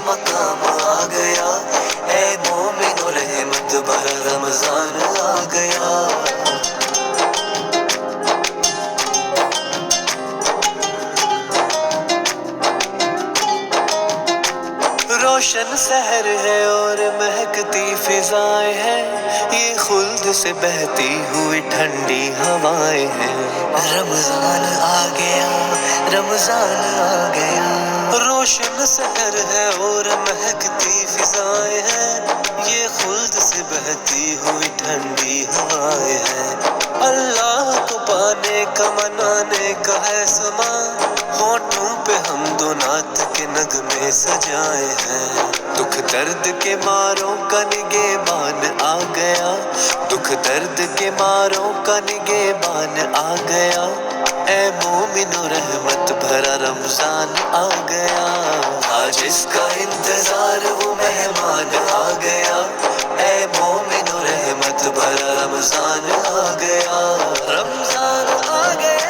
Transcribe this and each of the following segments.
مقام آ گیا، اے مومنو رحمت بھرا رمضان آ گیا۔ روشن سحر ہے اور مہکتی فضائیں ہیں، یہ خلد سے بہتی ہوئی ٹھنڈی ہوائیں ہیں۔ رمضان آ گیا، رمضان آ گیا۔ روشن سحر ہے اور مہکتی فضائیں ہیں، یہ خلد سے بہتی ہوئی ٹھنڈی ہوائیں ہیں۔ اللہ کو پانے کا منانے کا ہے سما، ہونٹوں پہ حمد و نعت کے نغمے سجائے ہیں۔ دکھ درد کے ماروں کا نگہبان آ گیا، دکھ درد کے ماروں کا نگہبان آ گیا، اے مومنو رحمت بھرا رمضان آ گیا۔ آج اس کا انتظار وہ مہمان آ گیا، اے مومنو رحمت بھرا رمضان آ گیا، رمضان آ گیا۔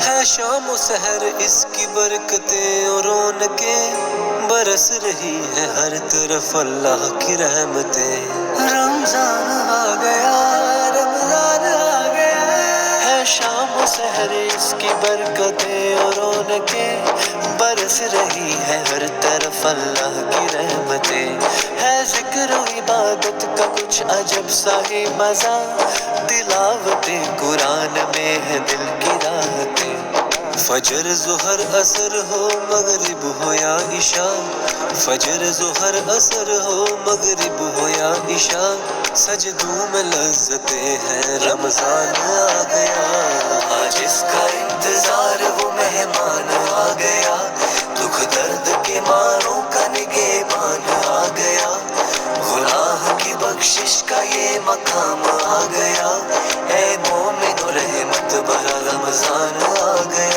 ہے شام و سحر اس کی برکتیں اور رونقیں، برس رہی ہے ہر طرف اللہ کی رحمتیں۔ رمضان آ گیا، رمضان آ گیا۔ ہے شام و سحر اس کی برکتیں اور رونقیں، برس رہی ہے ہر طرف اللہ کی رحمتیں۔ ہے ذکر و عبادت کا کچھ عجب سا ہی مزہ، تلاوت قرآن میں ہے دل کی راحتیں۔ فجر ظہر عصر ہو مغرب ہو یا عشاء، فجر ظہر عصر ہو مغرب ہو یا عشاء، سجدوں میں لذتیں ہیں، رمضان آ گیا۔ آج اس کا انتظار وہ مہمان آ گیا، دکھ درد کے ماروں کا نگہبان آ گیا، گناہ کی بخشش کا یہ مقام آ گیا، اے مومنو رحمت بھرا رمضان آ گیا۔